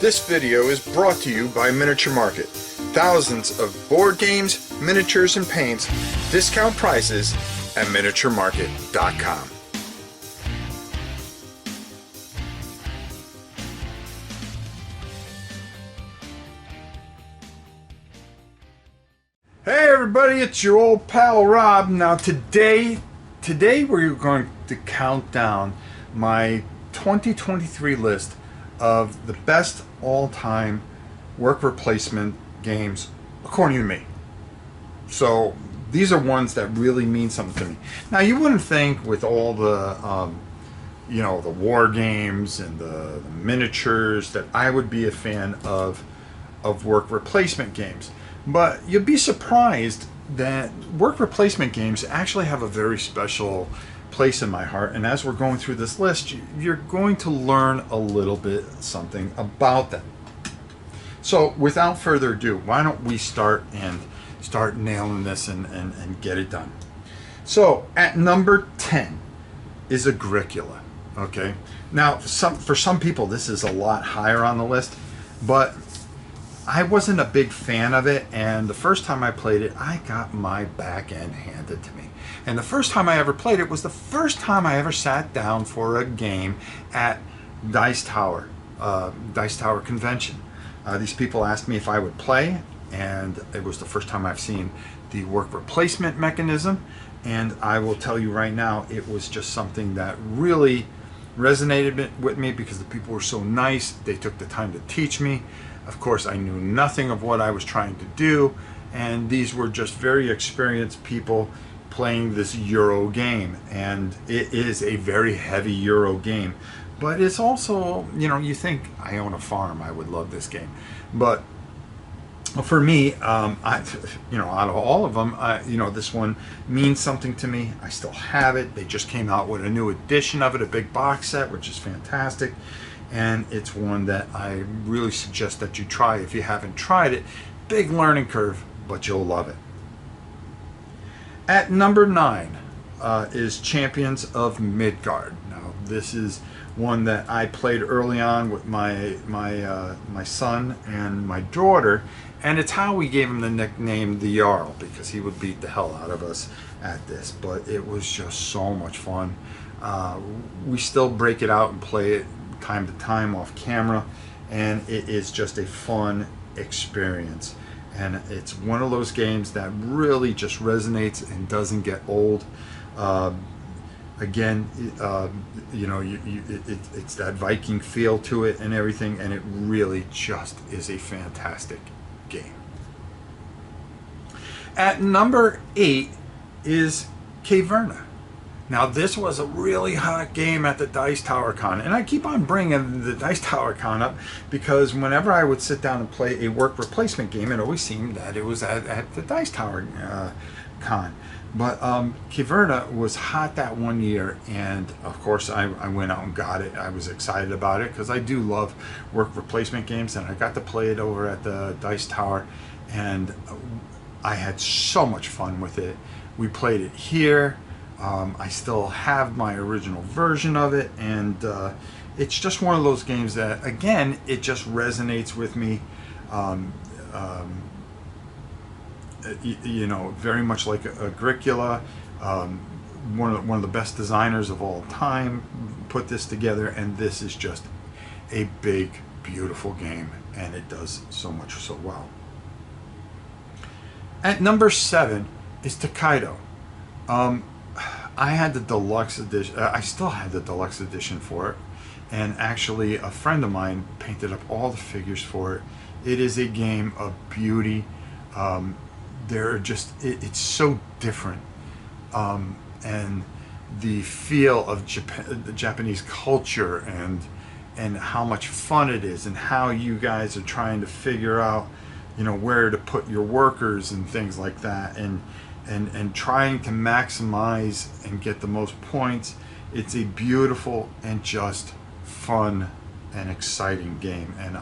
This video is brought to you by Miniature Market. Thousands of board games, miniatures, and paints, discount prices at miniaturemarket.com. Hey everybody, it's your old pal Rob. Now today we're going to count down my 2023 list of the best all-time work replacement games according to me. So these are ones that really mean something to me. Now you wouldn't think with all the the war games and the miniatures that I would be a fan of work replacement games. But you'd be surprised that work replacement games actually have a very special place in my heart. And as we're going through this list, you're going to learn a little bit something about them. So without further ado, why don't we start nailing this and get it done. So at number 10 is a curricula. Okay. Now for some people this is a lot higher on the list, but I wasn't a big fan of it, and the first time I played it, I got my back end handed to me. And the first time I ever played it was the first time I ever sat down for a game at Dice Tower convention. These people asked me if I would play, and it was the first time I've seen the work replacement mechanism. And I will tell you right now, it was just something that really resonated with me because the people were so nice. They took the time to teach me. Of course, I knew nothing of what I was trying to do, and these were just very experienced people playing this Euro game. And it is a very heavy Euro game, but it's also, you think I own a farm, I would love this game. But for me, out of all of them, this one means something to me. I still have it. They just came out with a new edition of it, a big box set, which is fantastic. And it's one that I really suggest that you try if you haven't tried it. Big learning curve, but you'll love it. At number 9 is Champions of Midgard. Now this is one that I played early on with my son and my daughter, and it's how we gave him the nickname the Jarl, because he would beat the hell out of us at this. But it was just so much fun. We still break it out and play it time to time off camera, and it is just a fun experience. And it's one of those games that really just resonates and doesn't get old. Again, it's that Viking feel to it and everything, and it really just is a fantastic game. At number 8 is Caverna. Now this was a really hot game at the Dice Tower Con, and I keep on bringing the Dice Tower Con up because whenever I would sit down and play a work replacement game, it always seemed that it was at the Dice Tower Con. But Caverna was hot that one year, and of course I went out and got it. I was excited about it because I do love work replacement games, and I got to play it over at the Dice Tower, and I had so much fun with it. We played it here. I still have my original version of it, and it's just one of those games that, again, it just resonates with me. Very much like a curricula. One of the best designers of all time put this together, and this is just a big, beautiful game, and it does so much so well. At number 7 is Takaido. I had the deluxe edition. I still had the deluxe edition for it, and actually a friend of mine painted up all the figures for it. It is a game of beauty. It's so different, and the feel of the Japanese culture, and how much fun it is, and how you guys are trying to figure out, where to put your workers and things like that, and trying to maximize and get the most points. It's a beautiful and just fun and exciting game, and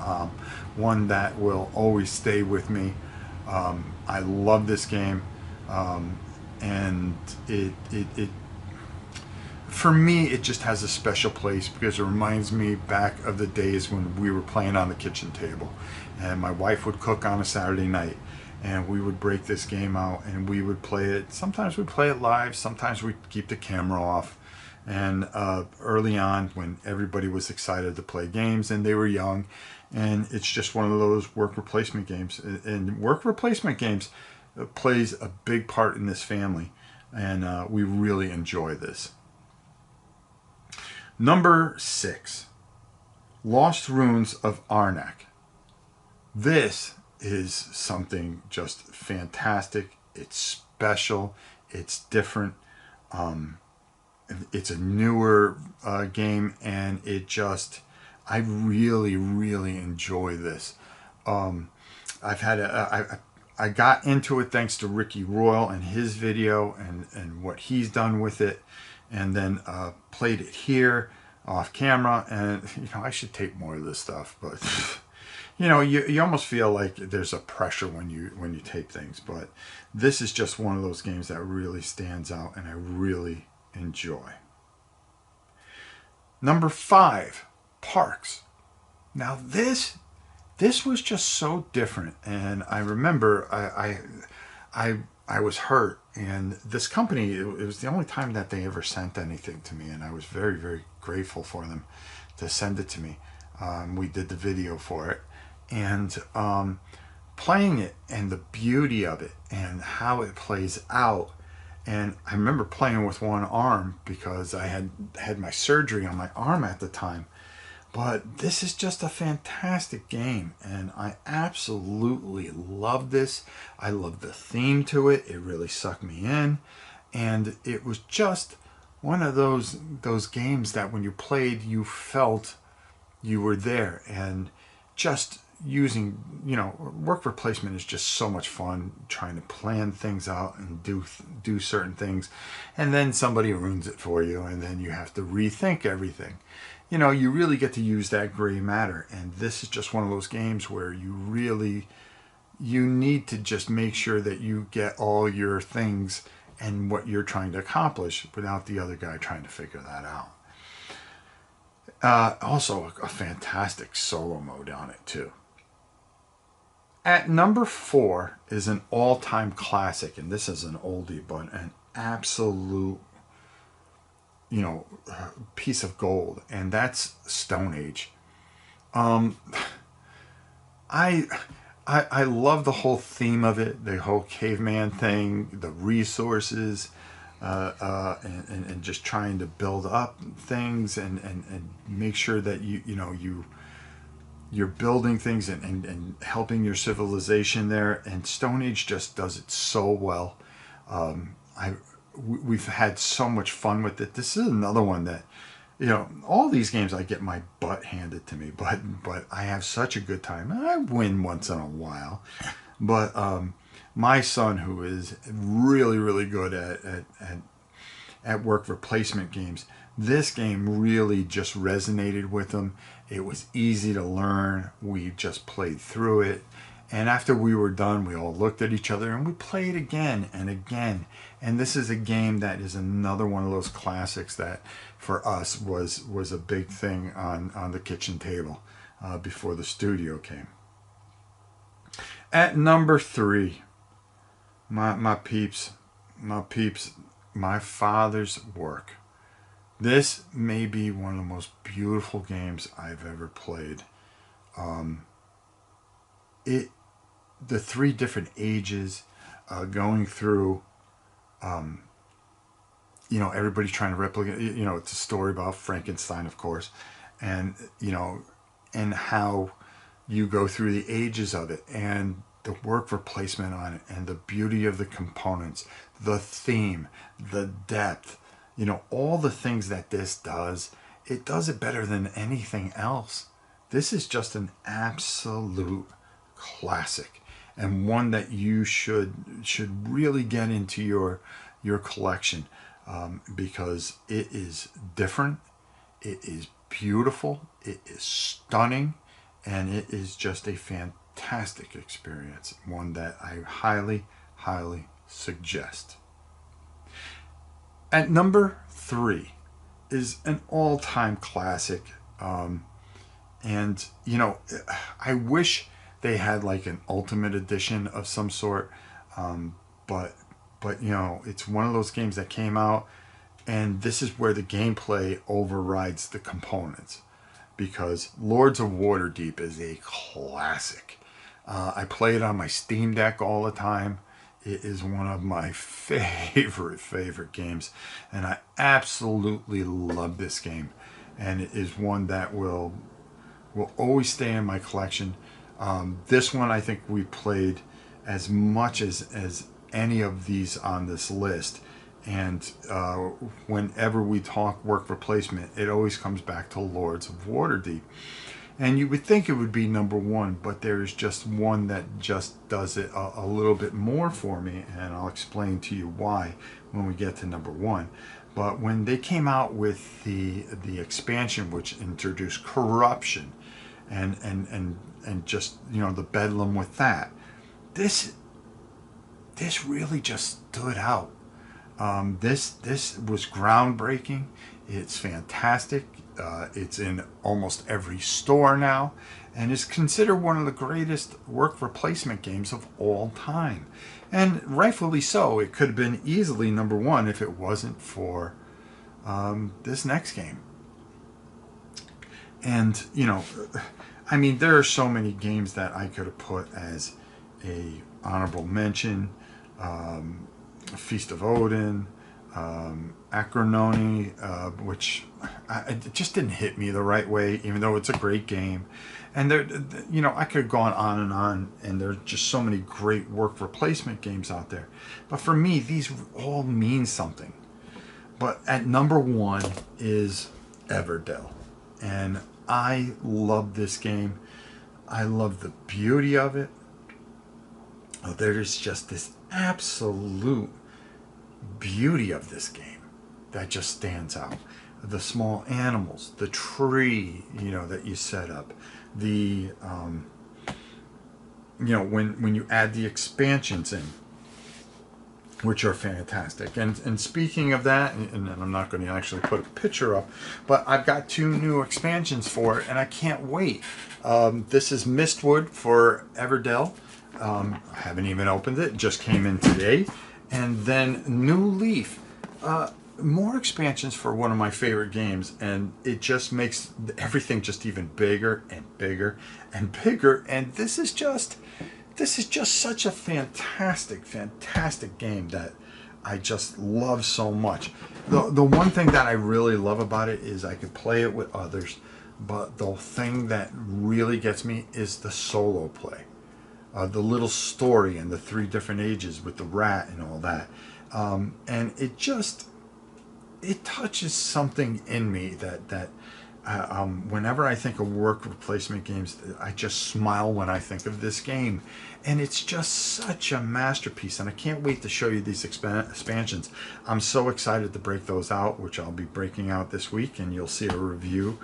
one that will always stay with me. I love this game, and it for me, it just has a special place because it reminds me back of the days when we were playing on the kitchen table, and my wife would cook on a Saturday night, and we would break this game out and we would play it. Sometimes we'd play it live, sometimes we'd keep the camera off. And early on, when everybody was excited to play games and they were young, and it's just one of those work replacement games. And work replacement games plays a big part in this family, and we really enjoy this. Number 6, Lost Ruins of Arnak. This is something just fantastic. It's special. It's different. It's a newer game, and I really, really enjoy this. I got into it thanks to Ricky Royal and his video and what he's done with it, and then played it here off camera. And I should tape more of this stuff, but you almost feel like there's a pressure when you tape things. But this is just one of those games that really stands out, and I really enjoy. Number 5, Parks. Now this was just so different, and I remember I was hurt, and this company, it was the only time that they ever sent anything to me, and I was very, very grateful for them to send it to me. We did the video for it, and playing it and the beauty of it and how it plays out. And I remember playing with one arm because I had my surgery on my arm at the time. But this is just a fantastic game, and I absolutely love this. I love the theme to it. It really sucked me in, and it was just one of those games that when you played, you felt you were there. And just using, work replacement is just so much fun, trying to plan things out and do certain things, and then somebody ruins it for you, and then you have to rethink everything. You really get to use that gray matter, and this is just one of those games where you need to just make sure that you get all your things and what you're trying to accomplish without the other guy trying to figure that out. Also, a fantastic solo mode on it too. At number 4 is an all-time classic, and this is an oldie, but an absolute piece of gold, and that's Stone Age. I love the whole theme of it, the whole caveman thing, the resources, and just trying to build up things and make sure that you're building things and helping your civilization there. And Stone Age just does it so well. We've had so much fun with it. This is another one that, all these games I get my butt handed to me, but I have such a good time. I win once in a while, but my son, who is really, really good at work replacement games, this game really just resonated with him. It was easy to learn. We just played through it. And after we were done, we all looked at each other and we played again and again. And this is a game that is another one of those classics that for us was a big thing on the kitchen table before the studio came. At number 3, my peeps, my father's work. This may be one of the most beautiful games I've ever played. The 3 different ages, going through, everybody trying to replicate, it's a story about Frankenstein, of course, and, and how you go through the ages of it, and the work replacement on it, and the beauty of the components, the theme, the depth, all the things that this does. It does it better than anything else. This is just an absolute classic, and one that you should really get into your collection, because it is different, it is beautiful, it is stunning, and it is just a fantastic experience, one that I highly, highly suggest. At number 3, is an all-time classic. And you know, I wish they had like an ultimate edition of some sort. Um, but you know, it's one of those games that came out, and this is where the gameplay overrides the components, because Lords of Waterdeep is a classic. I play it on my Steam Deck all the time. It is one of my favorite games, and I absolutely love this game. And it is one that will always stay in my collection. This one I think we played as much as any of these on this list. And whenever we talk work replacement, it always comes back to Lords of Waterdeep. And you would think it would be number one, but there's just one that just does it a little bit more for me, and I'll explain to you why when we get to number one. But when they came out with the expansion, which introduced corruption and just, you know, the bedlam with that, this really just stood out. This was groundbreaking. It's fantastic. It's in almost every store now, and is considered one of the greatest work replacement games of all time. And rightfully so. It could have been easily number one if it wasn't for this next game. And, you know, I mean, there are so many games that I could have put as a honorable mention. Feast of Odin, Acrononi, which it just didn't hit me the right way, even though it's a great game. And there, you know, I could have gone on, and there's just so many great work replacement games out there. But for me, these all mean something. But at number one is Everdale, and I love this game. I love the beauty of it. There is just this absolute beauty of this game that just stands out. The small animals, the tree, you know, that you set up, the you know, when you add the expansions in, which are fantastic. And speaking of that, and I'm not going to actually put a picture up, but I've got 2 new expansions for it, and I can't wait. This is Mistwood for Everdale. I haven't even opened it. It just came in today. And then New Leaf. More expansions for one of my favorite games, and it just makes everything just even bigger and bigger and bigger. And this is just such a fantastic game that I just love so much. The one thing that I really love about it is I could play it with others, but the thing that really gets me is the solo play. The little story and the 3 different ages with the rat and all that. And it touches something in me that whenever I think of work replacement games, I just smile when I think of this game. And it's just such a masterpiece, and I can't wait to show you these expansions. I'm so excited to break those out, which I'll be breaking out this week, and you'll see a review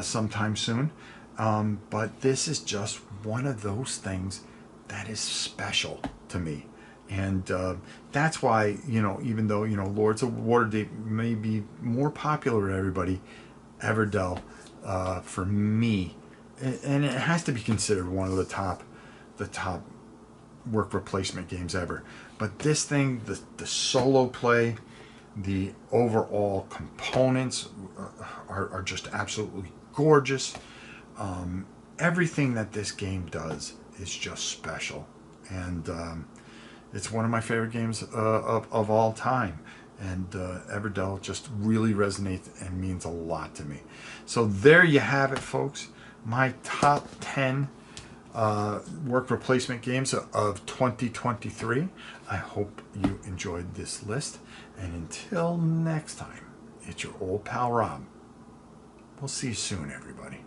sometime soon. But this is just one of those things that is special to me. And that's why, you know, even though, you know, Lords of Waterdeep may be more popular with everybody, Everdale, for me, and it has to be considered one of the top work replacement games ever. But this thing, the solo play, the overall components are just absolutely gorgeous. Everything that this game does is just special, and it's one of my favorite games of all time. And Everdale just really resonates and means a lot to me. So there you have it, folks. My top 10 work replacement games of 2023. I hope you enjoyed this list. And until next time, it's your old pal Rob. We'll see you soon, everybody.